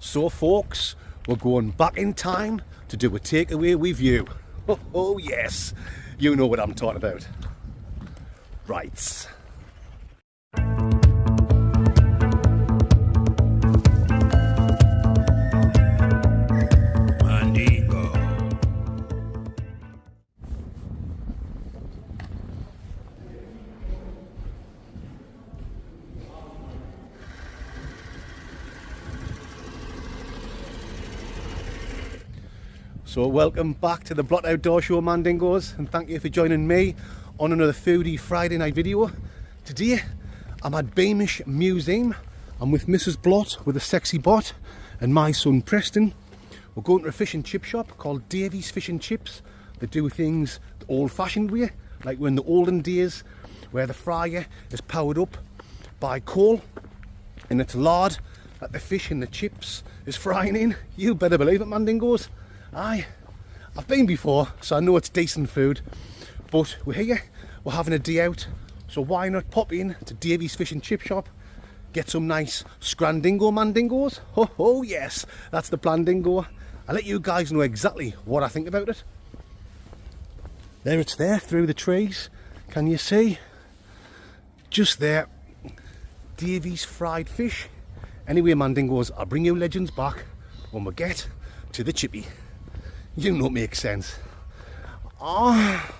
So folks, we're going back in time to do a takeaway with you. Oh yes, you know what I'm talking about. Right. So welcome back to the Blot Outdoor Show, Mandingos, and thank you for joining me on another foodie Friday night video. Today I'm at Beamish Museum. I'm with Mrs. Blot with a sexy bot and my son Preston. We're going to a fish and chip shop called Davy's Fish and Chips. They do things the old-fashioned way, like we're in the olden days where the fryer is powered up by coal and it's lard that the fish and the chips is frying in. You better believe it, Mandingos. Aye, I've been before, so I know it's decent food, but we're here, we're having a day out, so why not pop in to Davy's Fish and Chip Shop, get some nice scrandingo mandingos. Oh yes, that's the blandingo. I'll let you guys know exactly what I think about it. There it's there, through the trees, can you see? Just there, Davy's fried fish. Anyway, Mandingos, I'll bring you legends back when we get to the chippy. You know it makes sense. Ah.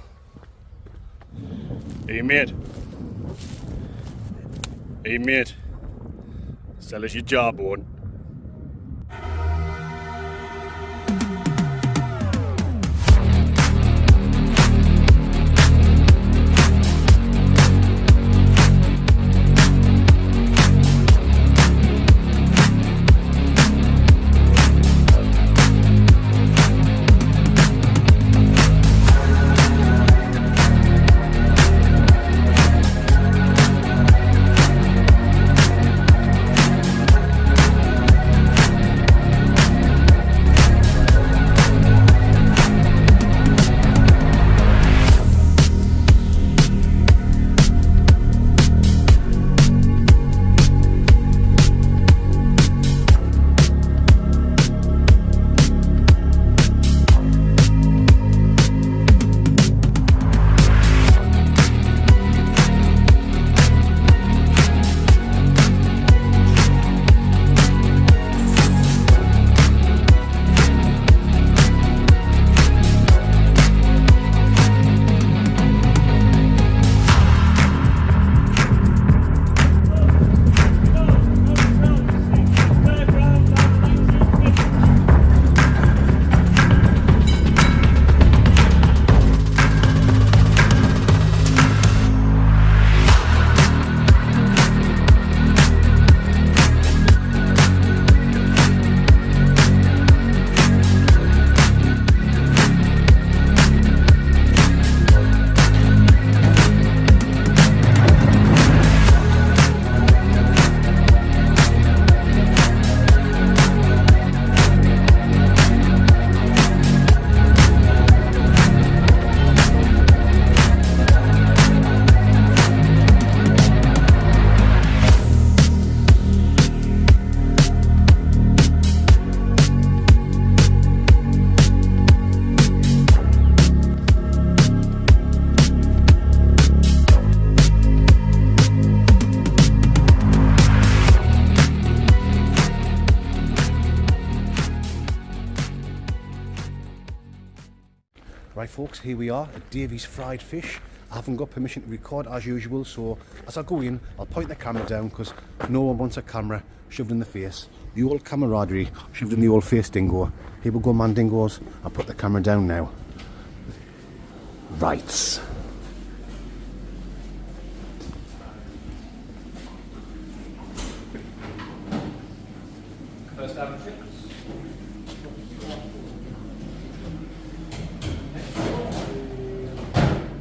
Hey mate. Hey mate. Sell us your jawbone. Right folks, here we are at Davy's Fried Fish. I haven't got permission to record as usual, so as I go in, I'll point the camera down because no one wants a camera shoved in the face. The old camaraderie shoved in the old face dingo. Here we go, Mandingos. I'll put the camera down now. Right. First time chips.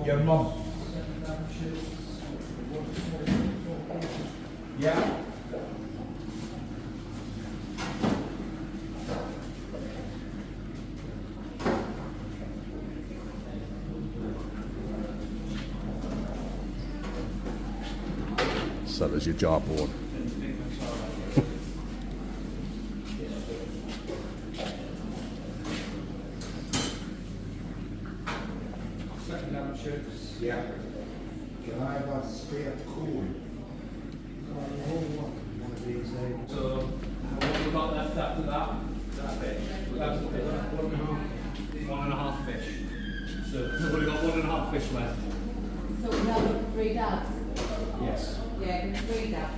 Your mum. Yeah. So there's your jawbone. chips. Yeah. Can I have a spare cone? One of these things. So, what we got left after that? That fish. That's the fish. 1.5. 1.5 fish. So, we've only got 1.5 fish left. So we have 3 dabs? Yes. Yeah, give me 3 dabs.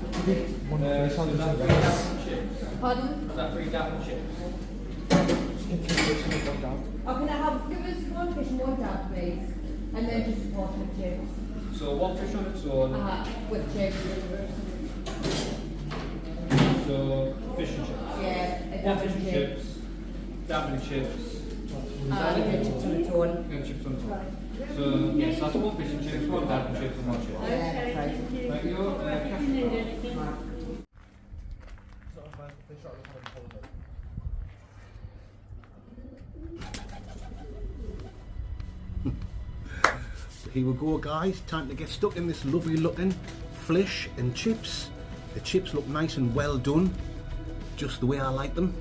So is that 3 dabs and chips? Pardon? Is that 3 dabs and chips? Oh, can I have, give us 1 fish and 1 dab, please? And then just a portion of chips. So 1 fish on its own. With chips. So fish and chips. Yeah, a 1 dab fish and and chips. chips. Dab and chips. And chips on its own. And chips on top. So yes, that's 1 fish and chips, 1 dab and chips, and 1 chip. Yeah, that's right. Thank you. Here we go, guys. Time to get stuck in this lovely looking fish and chips. The chips look nice and well done, just the way I like them.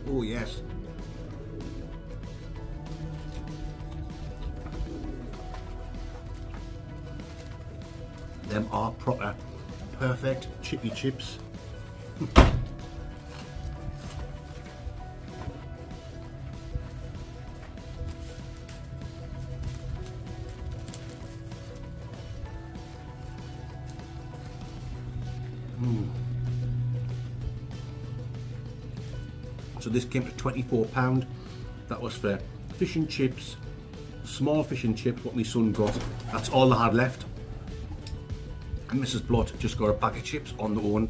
Oh yes. Them are proper, perfect chippy chips. So this came to £24. That was for fish and chips, small fish and chips, what my son got. That's all I had left. And Mrs. Blott just got a bag of chips on their own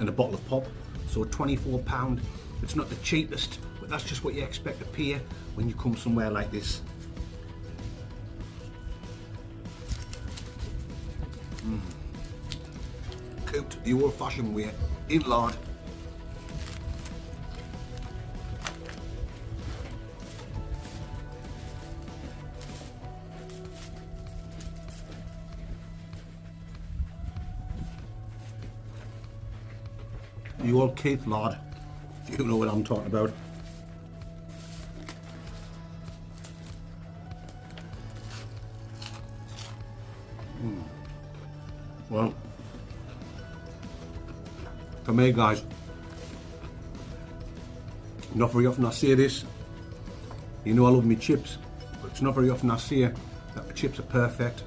and a bottle of pop. So £24. It's not the cheapest, but that's just what you expect to pay when you come somewhere like this. Cooked the old-fashioned way in lard. The old Keith lard, you know what I'm talking about. Well, for me guys, not very often I say this, you know I love me chips, but it's not very often I say that the chips are perfect,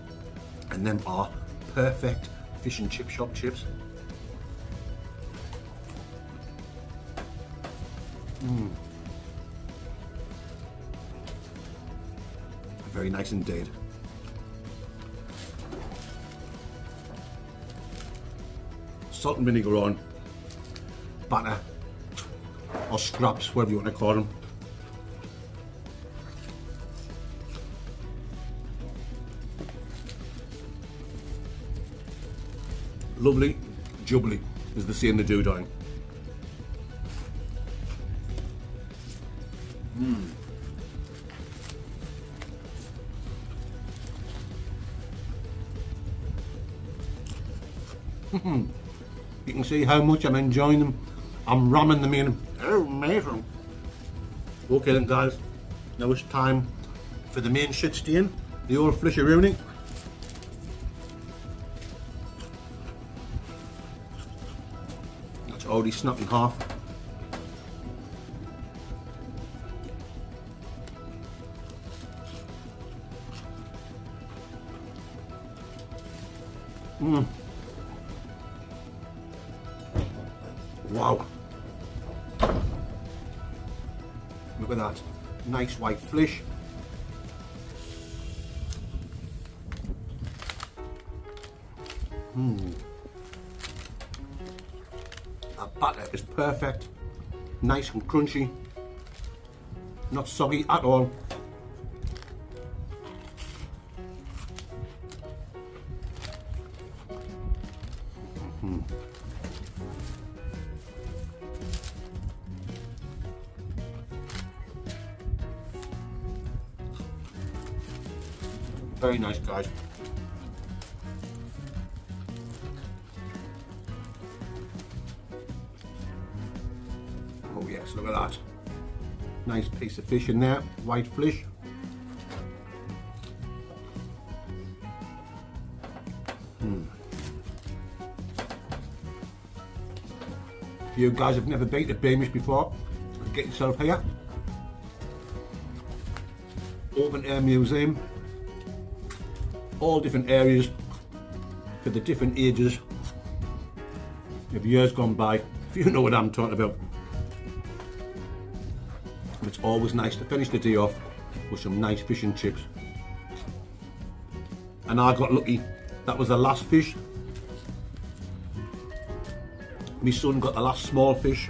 and them are perfect fish and chip shop chips. Very nice indeed. Salt and vinegar on, batter, or scraps, whatever you want to call them. Lovely, jubbly, as they say in the doodah. You can see how much I'm enjoying them. I'm ramming them in. Oh, amazing. Okay then guys, now it's time for the main shit stain, the old flisheroonie. That's already snapped in half. Wow. Look at that. Nice white flesh. That batter is perfect. Nice and crunchy. Not soggy at all. Very nice, guys. yes, look at that. Nice piece of fish in there, white fish. If you guys have never been to Beamish before, get yourself here. Open air museum, all different areas for the different ages of years gone by, if you know what I'm talking about. It's always nice to finish the day off with some nice fish and chips. And I got lucky, that was the last fish. My son got the last small fish.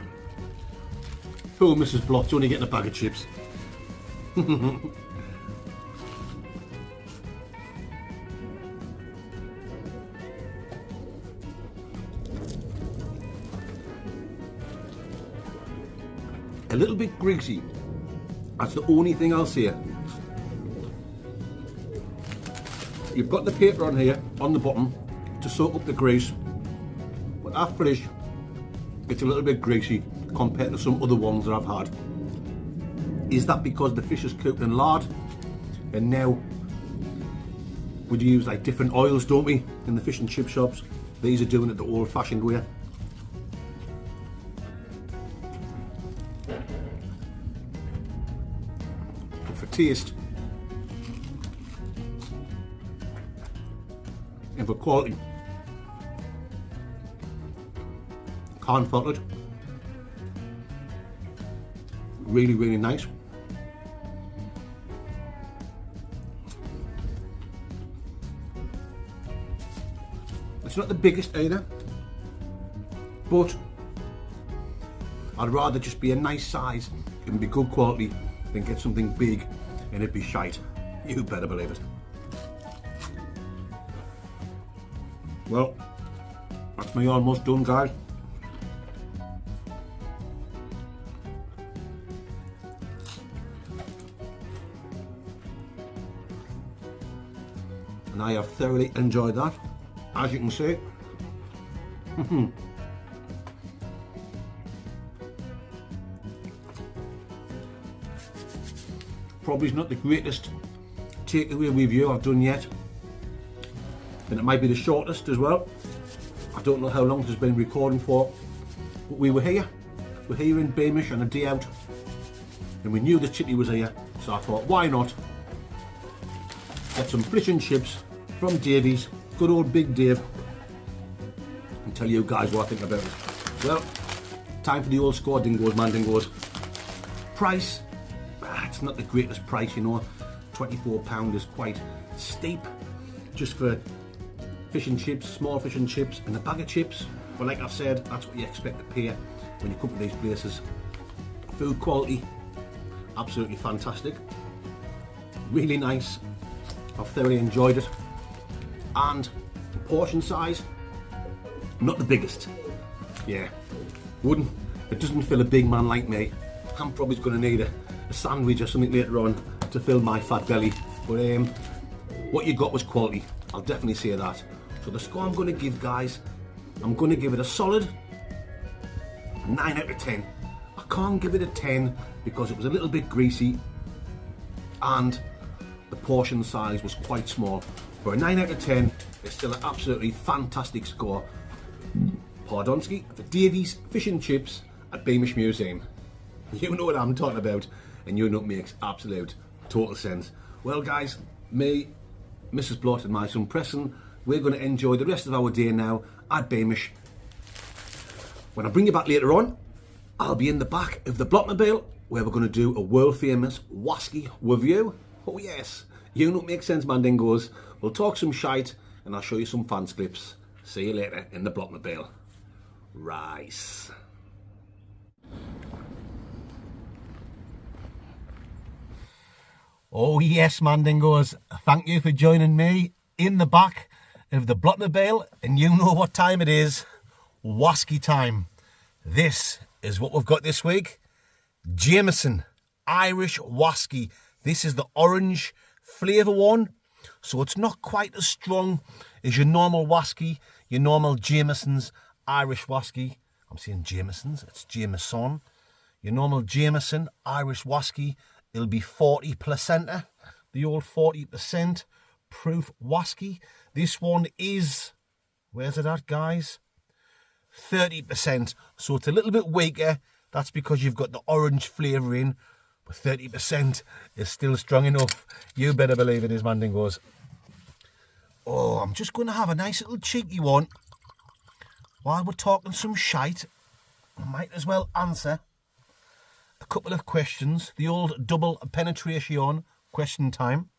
Poor Mrs. Block's only getting a bag of chips. A little bit greasy. That's the only thing I'll say. You've got the paper on here, on the bottom, to soak up the grease. But that fish, it's a little bit greasy compared to some other ones that I've had. Is that because the fish is cooked in lard? And now, we use like different oils, don't we, in the fish and chip shops? These are doing it the old-fashioned way. But for taste, and for quality, can't fault it. Really, really nice. It's not the biggest either, but I'd rather just be a nice size and be good quality than get something big and it'd be shite. You better believe it. Well, that's me almost done, guys. And I have thoroughly enjoyed that, as you can see. Probably not the greatest takeaway review I've done yet, and it might be the shortest as well. I don't know how long this has been recording for, but we're here in Beamish on a day out, and we knew the chitty was here, so I thought, why not get some fish and chips from Davies, good old Big Dave, and tell you guys what I think about it. Well, time for the old score, dingoes, man dingoes. Price, it's not the greatest price, you know. £24 is quite steep just for fish and chips, small fish and chips and a bag of chips. But like I've said, that's what you expect to pay when you come to these places. Food quality, absolutely fantastic. Really nice. I've thoroughly enjoyed it. And the portion size, not the biggest. Yeah, it doesn't fill a big man like me. I'm probably going to need a sandwich or something later on to fill my fat belly. But what you got was quality. I'll definitely say that. So the score I'm going to give, guys, I'm going to give it a solid 9 out of 10. I can't give it a 10 because it was a little bit greasy and the portion size was quite small. For a 9 out of 10, it's still an absolutely fantastic score. Pardonsky, for Davies Fish and Chips at Beamish Museum. You know what I'm talking about, and you know it makes absolute total sense. Well guys, me, Mrs. Blott and my son Preston, we're going to enjoy the rest of our day now at Beamish. When I bring you back later on, I'll be in the back of the Blottmobile where we're going to do a world famous Wasky review. Oh yes, you know it makes sense, man dingoes. We'll talk some shite and I'll show you some fans clips. See you later in the Blottmobile. Rice. Oh yes, man dingoes, thank you for joining me in the back of the Blottmobile, and you know what time it is. Wasky time. This is what we've got this week. Jameson Irish Wasky. This is the orange flavour one, so it's not quite as strong as your normal Wasky, your normal Jameson's Irish Wasky. I'm saying Jameson's, it's Jameson. Your normal Jameson Irish whiskey, it'll be 40 placenta. The old 40% proof whiskey. This one is, where's it at, guys? 30%. So it's a little bit weaker. That's because you've got the orange flavour in. But 30% is still strong enough. You better believe it is, Mandingos. Oh, I'm just going to have a nice little cheeky one. While we're talking some shite, I might as well answer a couple of questions. The old double penetration question time.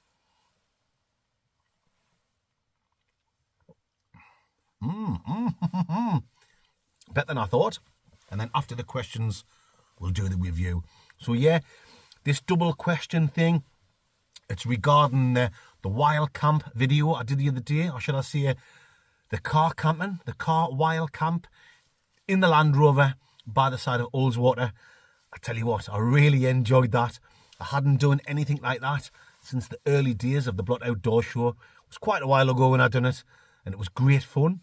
Better than I thought. And then after the questions, we'll do the review. So yeah, this double question thing, it's regarding the wild camp video I did the other day, or should I say the car camping, the car wild camp in the Land Rover by the side of Ullswater. I tell you what, I really enjoyed that. I hadn't done anything like that since the early days of the Blot Outdoor Show. It was quite a while ago when I done it, and it was great fun.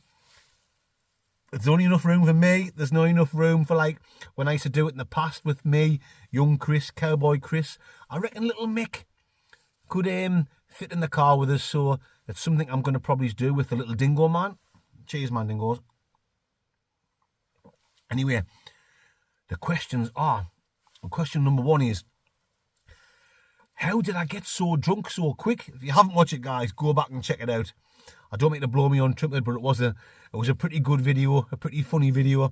There's only enough room for me. There's not enough room for, like, when I used to do it in the past with me, young Chris, cowboy Chris. I reckon little Mick could fit in the car with us, so it's something I'm going to probably do with the little dingo man. Cheers, man, dingoes. Anyway, the questions are, question number one is, how did I get so drunk so quick? If you haven't watched it, guys, go back and check it out. I don't mean to blow me on trumpet, but it was a pretty good video, a pretty funny video.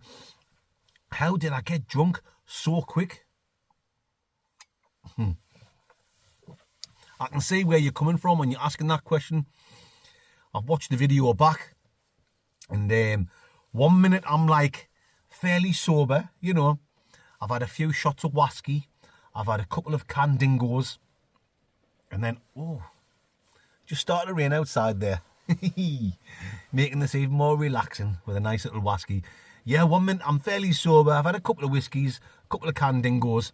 How did I get drunk so quick? I can see where you're coming from when you're asking that question. I've watched the video back, and 1 minute I'm like fairly sober, you know. I've had a few shots of whiskey. I've had a couple of canned dingoes. And then, oh, just started to rain outside there. Making this even more relaxing with a nice little whiskey. Yeah, 1 minute I'm fairly sober. I've had a couple of whiskies, a couple of canned dingoes.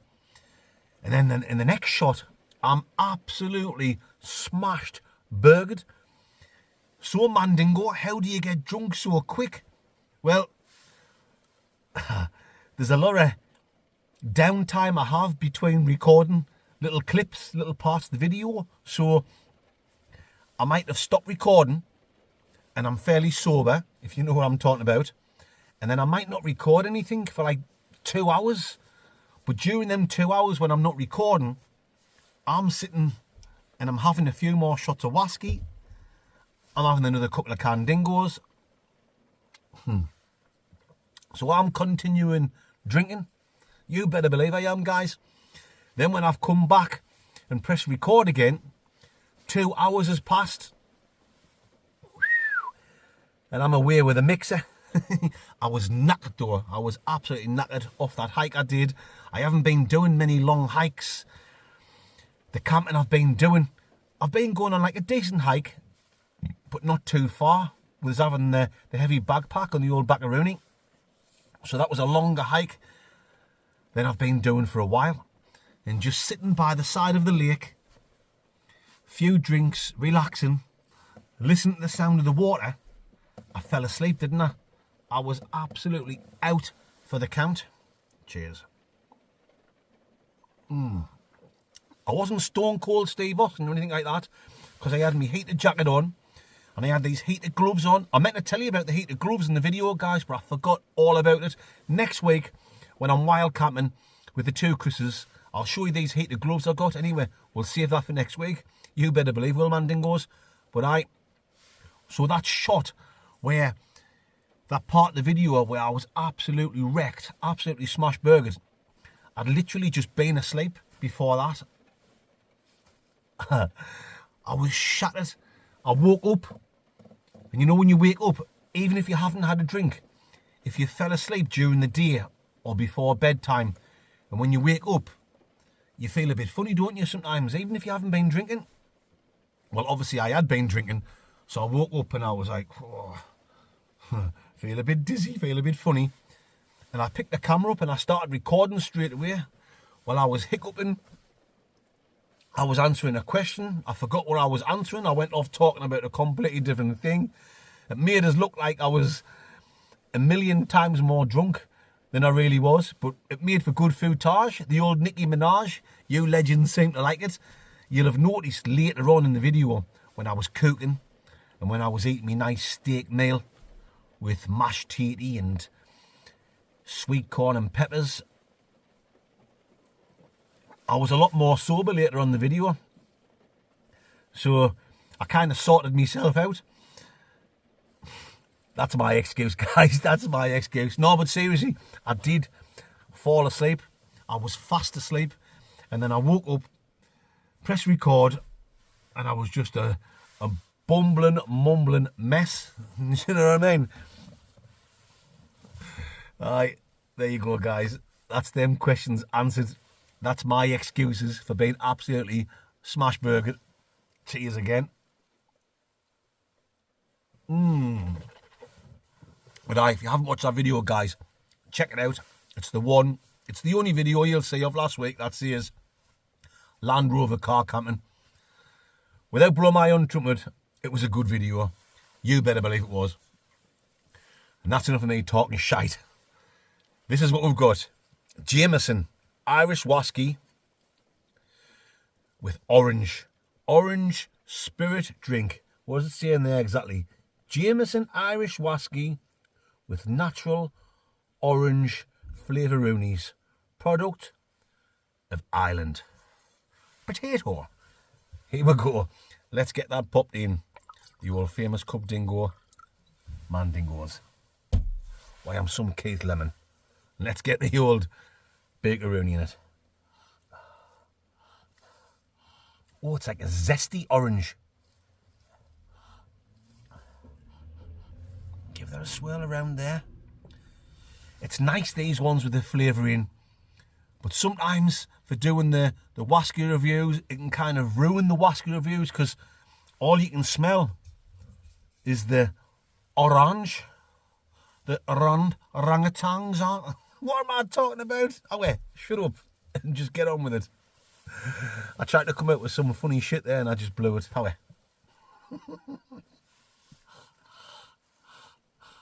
And then in the next shot, I'm absolutely smashed, burgered. So, Mandingo, how do you get drunk so quick? Well, there's a lot of downtime I have between recording little clips, little parts of the video. So I might have stopped recording and I'm fairly sober, if you know what I'm talking about. And then I might not record anything for like 2 hours. But during them 2 hours when I'm not recording, I'm sitting and I'm having a few more shots of whiskey. I'm having another couple of canned dingoes. So I'm continuing drinking. You better believe I am, guys. Then when I've come back and pressed record again, 2 hours has passed. And I'm away with a mixer. I was knackered though. I was absolutely knackered off that hike I did. I haven't been doing many long hikes. The camping I've been doing, I've been going on like a decent hike, but not too far. Was having the heavy backpack on the old Backaroonie. So that was a longer hike than I've been doing for a while. And just sitting by the side of the lake, few drinks, relaxing, listening to the sound of the water, I fell asleep, didn't I? I was absolutely out for the count. Cheers. I wasn't stone cold Steve Austin or anything like that, because I had my heated jacket on and I had these heated gloves on. I meant to tell you about the heated gloves in the video, guys, but I forgot all about it. Next week, when I'm wild camping with the two Chris's, I'll show you these heated gloves I got. Anyway, we'll save that for next week. You better believe, Will Mandingos. But so that shot where, that part of the video where I was absolutely wrecked, absolutely smashed burgers, I'd literally just been asleep before that. I was shattered. I woke up, and you know when you wake up, even if you haven't had a drink, if you fell asleep during the day or before bedtime, and when you wake up, you feel a bit funny, don't you, sometimes, even if you haven't been drinking? Well, obviously I had been drinking, so I woke up and I was like, oh, feel a bit dizzy, feel a bit funny. And I picked the camera up and I started recording straight away. While I was hiccuping, I was answering a question. I forgot what I was answering. I went off talking about a completely different thing. It made us look like I was a million times more drunk than I really was, but it made for good footage. The old Nicki Minaj, you legends seem to like it. You'll have noticed later on in the video when I was cooking and when I was eating my nice steak meal with mashed tatty and sweet corn and peppers, I was a lot more sober later on in the video. So I kind of sorted myself out. That's my excuse, guys. That's my excuse. No, but seriously, I did fall asleep. I was fast asleep. And then I woke up, pressed record, and I was just a bumbling, mumbling mess. You know what I mean? Alright, there you go, guys. That's them questions answered. That's my excuses for being absolutely smash burgered. Cheers again. But if you haven't watched that video, guys, check it out. It's the only video you'll see of last week that says Land Rover car camping. Without blowing my own trumpet, it was a good video. You better believe it was. And that's enough of me talking shite. This is what we've got. Jameson Irish whiskey with orange spirit drink. What does it say in there exactly? Jameson Irish whiskey with natural orange flavouroonis. Product of Ireland. Potato. Here we go. Let's get that popped in. The old famous cup dingo. Mandingos. Why, I'm some Keith Lemon. Let's get the old bakeroonie in it. Oh, it's like a zesty orange. Give that a swirl around there. It's nice, these ones with the flavour in. But sometimes for doing the whiskey reviews, it can kind of ruin the whiskey reviews because all you can smell is the orange. The orangutans, aren't. What am I talking about? Oh wait, shut up and just get on with it. I tried to come out with some funny shit there and I just blew it. Oh wait.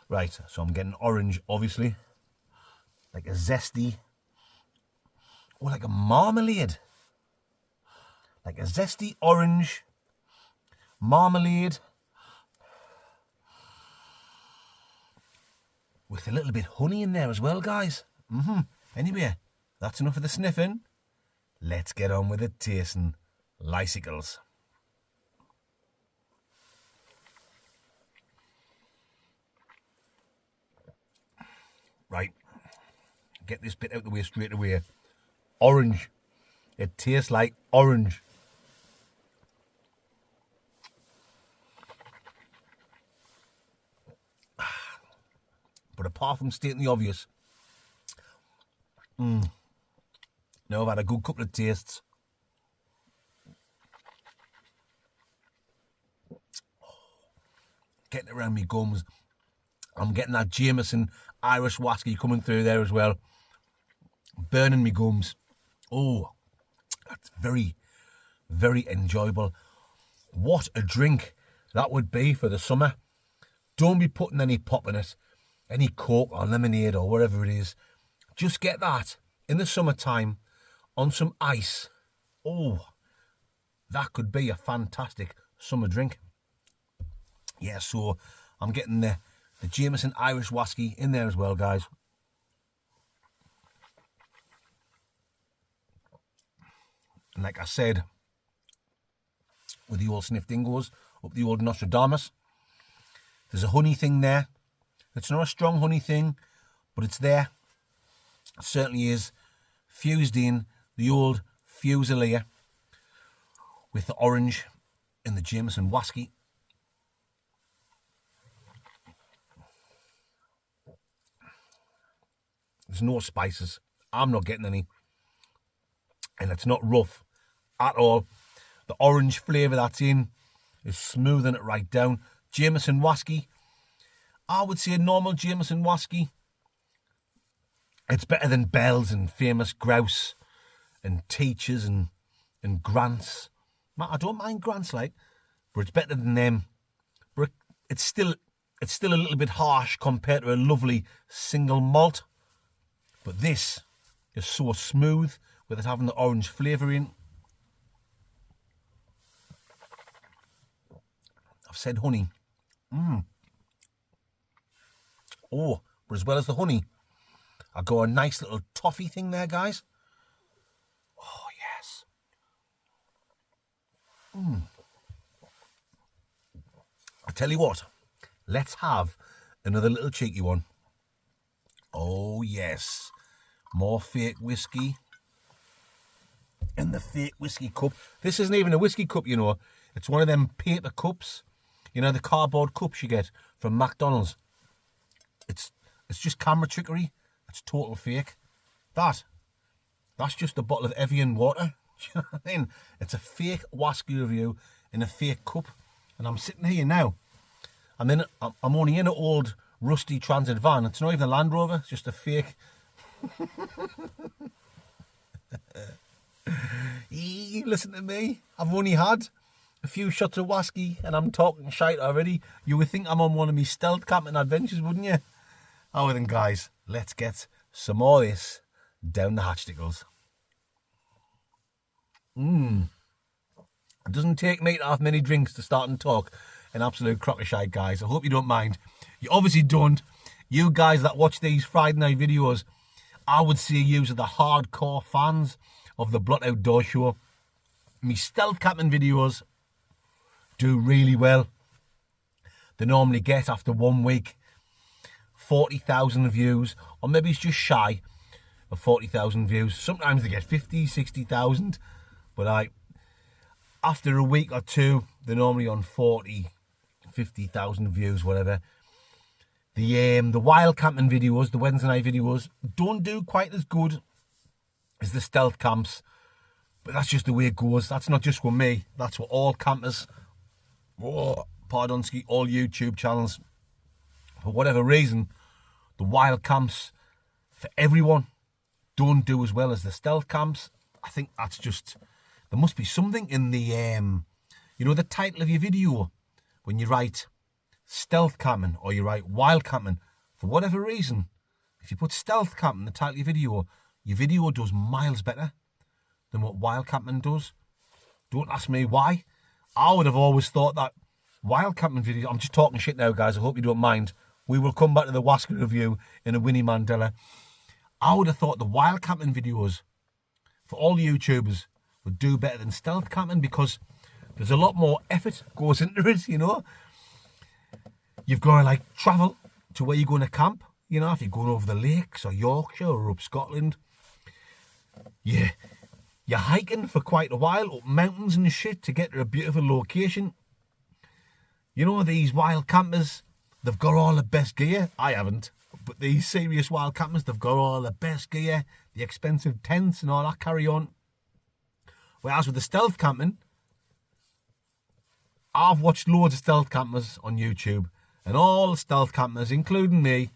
Right, so I'm getting orange, obviously. Like a zesty. Or like a marmalade. Like a zesty orange marmalade. With a little bit of honey in there as well, guys. Anyway, that's enough of the sniffing. Let's get on with the tasting. Lysicles. Right. Get this bit out the way straight away. Orange. It tastes like orange. But apart from stating the obvious, now I've had a good couple of tastes. Getting it around me gums. I'm getting that Jameson Irish whiskey coming through there as well. Burning me gums. Oh, that's very, very enjoyable. What a drink that would be for the summer. Don't be putting any pop in it. Any Coke or lemonade or whatever it is. Just get that in the summertime on some ice. Oh, that could be a fantastic summer drink. Yeah, so I'm getting the Jameson Irish whiskey in there as well, guys. And like I said, with the old sniff dingoes, up the old Nostradamus, there's a honey thing there. It's not a strong honey thing, but it's there. It certainly is. Fused in the old Fusilier with the orange in the Jameson whiskey. There's no spices. I'm not getting any. And it's not rough at all. The orange flavour that's in is smoothing it right down. Jameson whiskey. I would say a normal Jameson whiskey. It's better than Bell's and Famous Grouse and Teachers and Grants. I don't mind Grants, like, but it's better than them. But it's still a little bit harsh compared to a lovely single malt. But this is so smooth with it having the orange flavouring. I've said honey. Oh, but as well as the honey, I got a nice little toffee thing there, guys. Oh, yes. I tell you what, let's have another little cheeky one. Oh, yes. More fake whiskey. In the fake whiskey cup. This isn't even a whiskey cup, you know. It's one of them paper cups. You know, the cardboard cups you get from McDonald's. It's just camera trickery. It's total fake. That's just a bottle of Evian water. Do you know what I mean? It's a fake whiskey review in a fake cup. And I'm sitting here now. I'm only in an old rusty transit van. It's not even a Land Rover. It's just a fake. Listen to me. I've only had a few shots of whiskey and I'm talking shite already. You would think I'm on one of my stealth camping adventures, wouldn't you? Oh, then, guys, let's get some more of this down the hatchticles. It doesn't take me to have many drinks to start and talk an absolute crock of shite, guys. I hope you don't mind. You obviously don't. You guys that watch these Friday night videos, I would say you are the hardcore fans of the Blot Outdoor Show. Me stealth camping videos do really well. They normally get, after 1 week, 40,000 views, or maybe it's just shy of 40,000 views. Sometimes they get 50, 60,000, but after a week or two, they're normally on 40, 50,000 views, whatever. The wild camping videos, the Wednesday night videos, don't do quite as good as the stealth camps, but that's just the way it goes. That's not just with me, that's with all campers, all YouTube channels. For whatever reason, the wild camps for everyone don't do as well as the stealth camps. I think that's just, there must be something in the, you know, the title of your video, when you write stealth camping or you write wild camping, for whatever reason, if you put stealth camping in the title of your video does miles better than what wild camping does. Don't ask me why. I would have always thought that wild camping video, I'm just talking shit now, guys, I hope you don't mind. We will come back to the Wasker review in a Winnie Mandela. I would have thought the wild camping videos for all YouTubers would do better than stealth camping, because there's a lot more effort goes into it, you know. You've got to like travel to where you're going to camp, you know, if you're going over the lakes or Yorkshire or up Scotland. Yeah, you're hiking for quite a while up mountains and shit to get to a beautiful location. You know, these wild campers, they've got all the best gear. I haven't, but these serious wild campers, they've got all the best gear, the expensive tents and all that carry on. Whereas with the stealth camping, I've watched loads of stealth campers on YouTube, and all the stealth campers, including me,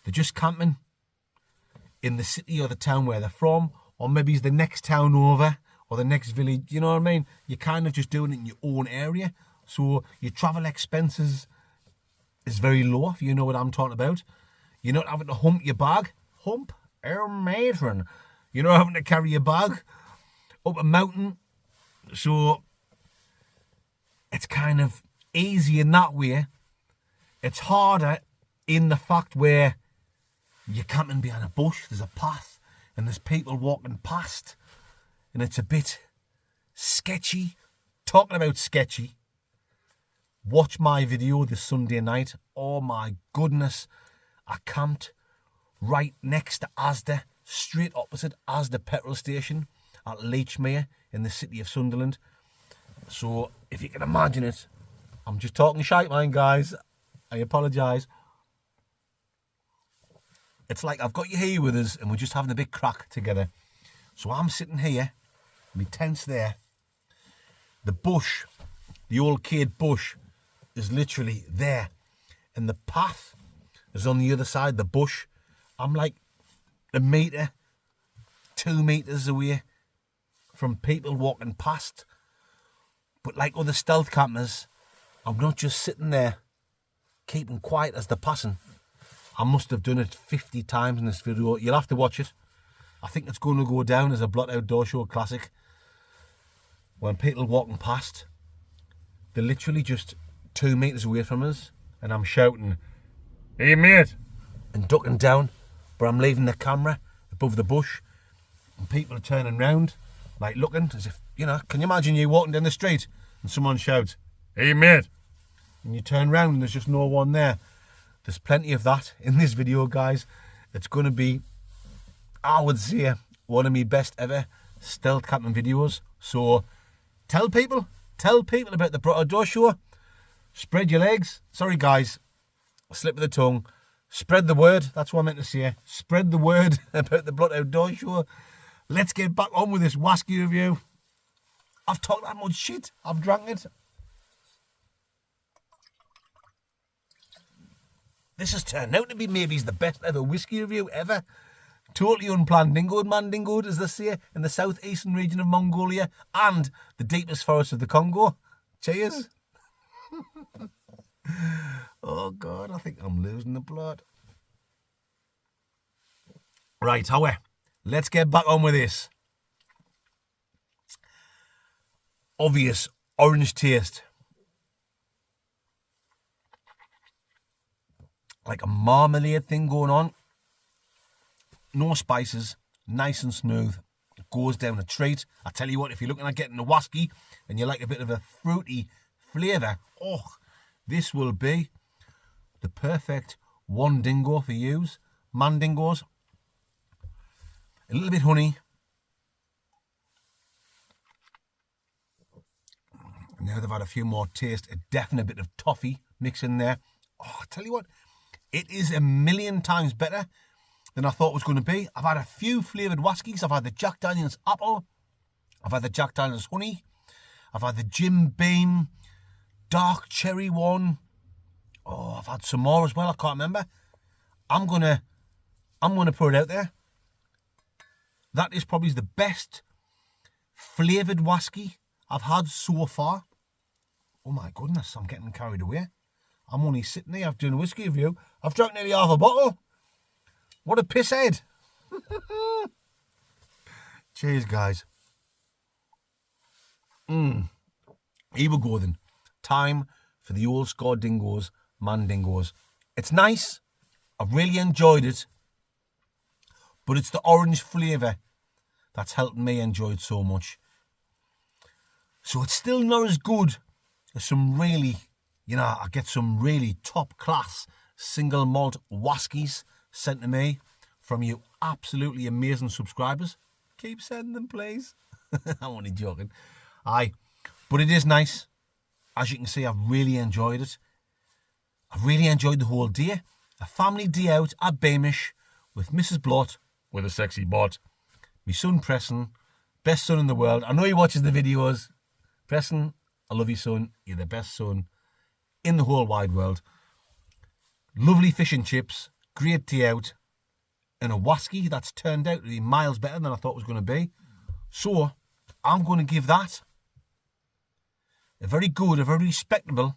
they're just camping in the city or the town where they're from, or maybe it's the next town over or the next village, you know what I mean? You're kind of just doing it in your own area, so your travel expenses is very low, if you know what I'm talking about. You're not having to hump your bag. Hump? Matron. You're not having to carry your bag up a mountain. So it's kind of easy in that way. It's harder in the fact where you're camping behind a bush, there's a path, and there's people walking past, and it's a bit sketchy. Talking about sketchy, watch my video this Sunday night. Oh my goodness, I camped right next to Asda, straight opposite Asda petrol station at Leachmere in the city of Sunderland. So if you can imagine it, I'm just talking shite, man, guys. I apologise. It's like I've got you here with us and we're just having a big crack together. So I'm sitting here, my tent's there. The bush, the old Cade bush, is literally there. And the path is on the other side, the bush. I'm like a metre, 2 metres away from people walking past. But like other stealth campers, I'm not just sitting there keeping quiet as they're passing. I must have done it 50 times in this video. You'll have to watch it. I think it's going to go down as a Blot Outdoor Show classic. When people walking past, they're literally just 2 meters away from us, and I'm shouting, "Hey mate," and ducking down, but I'm leaving the camera above the bush, and people are turning round, like looking as if, you know, can you imagine you walking down the street and someone shouts, "Hey mate," and you turn round and there's just no one there. There's plenty of that in this video, guys. It's going to be, I would say, one of my best ever stealth camping videos. So tell people about the Blot Outdoor Show. Spread your legs. Sorry guys, slip of the tongue. Spread the word, that's what I meant to say. Spread the word about the Blot Outdoor Show. Let's get back on with this whiskey review. I've talked that much shit, I've drank it. This has turned out to be maybe the best ever whiskey review ever. Totally unplanned dingoed, man dingoed, as they say, in the southeastern region of Mongolia and the deepest forests of the Congo. Cheers. Oh God, I think I'm losing the plot. Right, however, let's get back on with this. Obvious orange taste. Like a marmalade thing going on. No spices, nice and smooth. It goes down a treat. I tell you what, if you're looking at getting a whiskey and you like a bit of a fruity flavour, oh, this will be the perfect one dingo for yous, man dingoes. A little bit honey. Now they've had a few more taste, a definite bit of toffee mix in there. Oh, I tell you what, it is a million times better than I thought it was going to be. I've had a few flavoured whiskies. I've had the Jack Daniels Apple. I've had the Jack Daniels Honey. I've had the Jim Beam Dark Cherry one. Oh, I've had some more as well. I can't remember. I'm gonna put it out there. That is probably the best flavoured whiskey I've had so far. Oh my goodness, I'm getting carried away. I'm only sitting there, I've done a whiskey review. I've drunk nearly half a bottle. What a pisshead. Cheers, guys. Here we go then. Time for the old score dingoes, man dingoes. It's nice. I've really enjoyed it. But it's the orange flavour that's helping me enjoy it so much. So it's still not as good as some really, you know, I get some really top class single malt whiskies sent to me from you absolutely amazing subscribers. Keep sending them, please. I'm only joking. Aye, but it is nice. As you can see, I've really enjoyed it. I've really enjoyed the whole day. A family day out at Beamish with Mrs. Blot, with a sexy bot. My son Preston, best son in the world. I know he watches the videos. Preston, I love you, son. You're the best son in the whole wide world. Lovely fish and chips, great tea out, and a whiskey that's turned out to be miles better than I thought it was going to be. So, I'm going to give that a very good, a very respectable,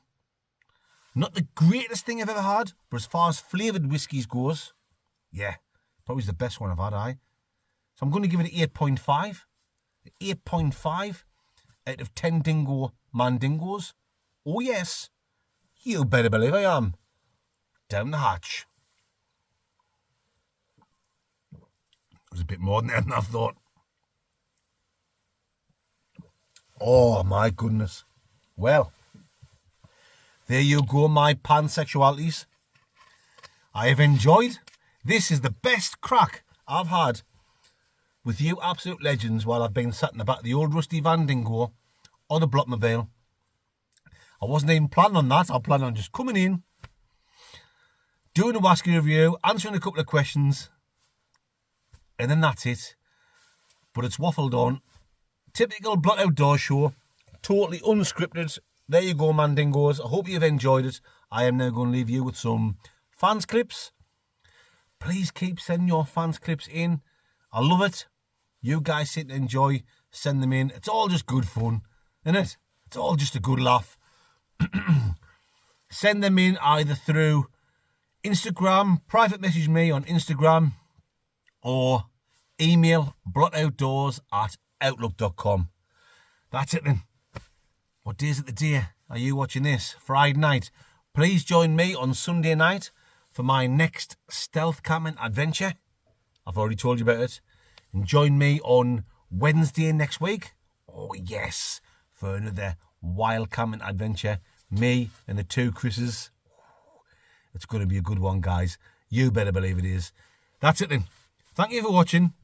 not the greatest thing I've ever had, but as far as flavoured whiskies goes, yeah, probably the best one I've had, aye. So I'm going to give it an 8.5. 8.5 out of 10 dingo man dingoes. Oh yes, you better believe I am. Down the hatch. It was a bit more than that than I thought. Oh my goodness. Well, there you go, my pansexualities. I have enjoyed. This is the best crack I've had with you absolute legends while I've been sat in the back of the old rusty Van Dingo on the Blockmobile. I wasn't even planning on that. I planned on just coming in, doing a whiskey review, answering a couple of questions, and then that's it. But it's waffled on. Typical Blot Outdoor Show. Totally unscripted. There you go, man dingoes. I hope you've enjoyed it. I am now going to leave you with some fans clips. Please keep sending your fans clips in. I love it. You guys sit and enjoy. Send them in. It's all just good fun, isn't it? It's all just a good laugh. Send them in either through Instagram, private message me on Instagram or email blotoutdoors@outlook.com. That's it then. What day is it the day are you watching this? Friday night. Please join me on Sunday night for my next stealth camping adventure. I've already told you about it. And join me on Wednesday next week. Oh yes, for another wild camping adventure. Me and the two Chris's. It's going to be a good one, guys. You better believe it is. That's it then. Thank you for watching.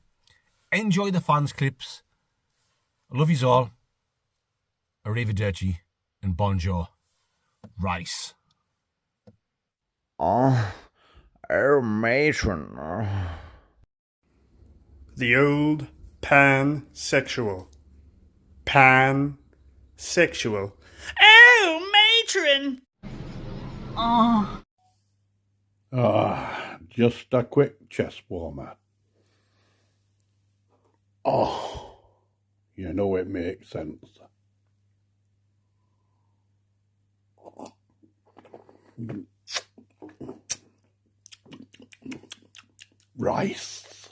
Enjoy the fans clips. I love yous all. Arrivederci and bonjour. Rice. Oh, matron. The old pansexual. Pansexual. Oh, matron! Just a quick chest warmer. Oh, you know it makes sense. Rice.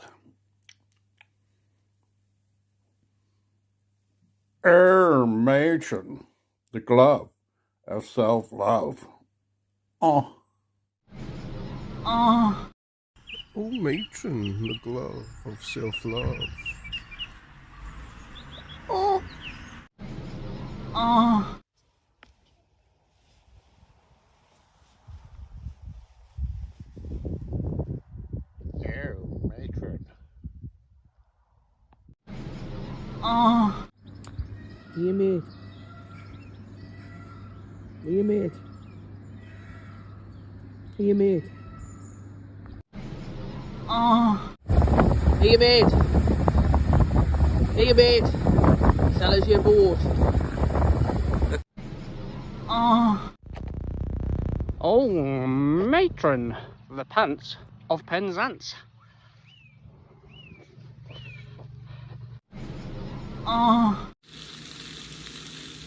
Matron, the glove of self-love. Oh, matron, the glove of self-love. Matron. Hey mate. Hey mate. Hey mate. Hey mate. Hey mate. Sell us your boat. Oh, matron, the pants of Penzance.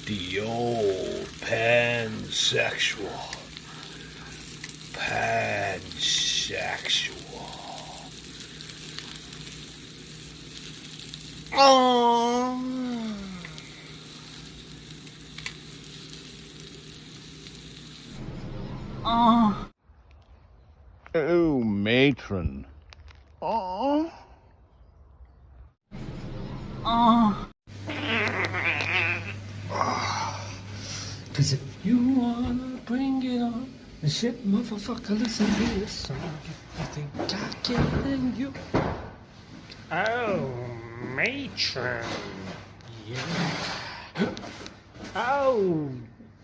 The old pansexual. Pansexual. Oh, matron. Oh. Cause if you wanna bring it on, the shit motherfucker, listen to this song. You think I can you? Oh, matron. Yeah. Oh,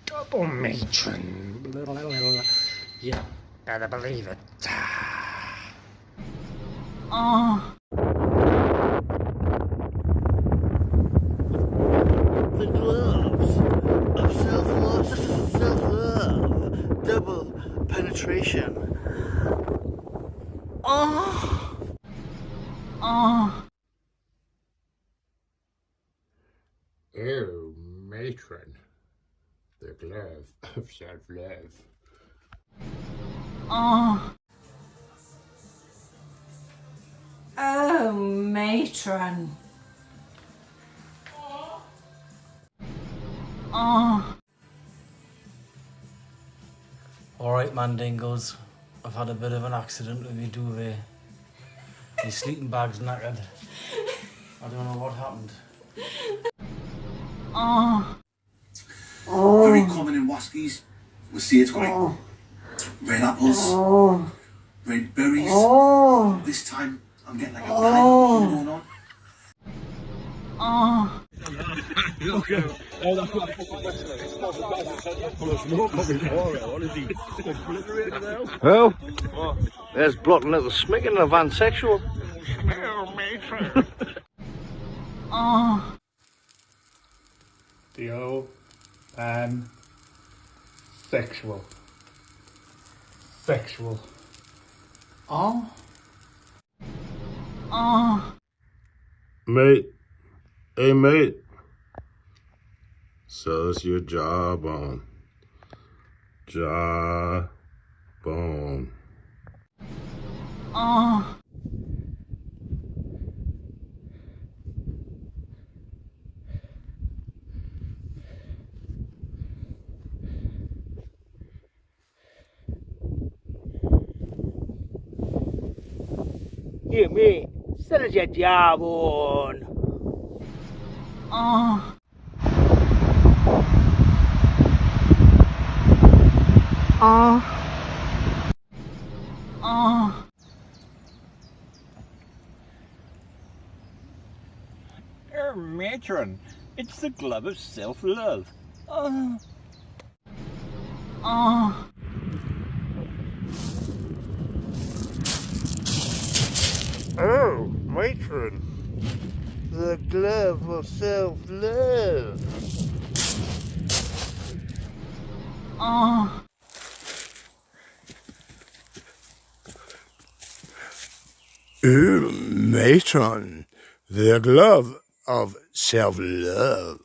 double matron. Yeah. Better believe it. The gloves of self-love, double penetration. Oh, matron, the glove of self-love. Oh, matron. Alright, Mandingos. I've had a bit of an accident with my duvet. My sleeping bag's knackered. I don't know what happened. Very common in Waskies. We'll see it's got red apples, red berries. This time I'm getting like a pie going on. Well, there's blotting at the smicking of pansexual. The old pansexual. Sexual. Mate, hey mate, so's your jawbone. Jawbone. Here, mate. Sit as your job on. Matron, it's the glove of self-love. Oh, matron. The glove of self-love. Oh, matron, the glove of self-love.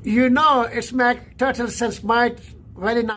You know, it's my turtle sense bite very nice.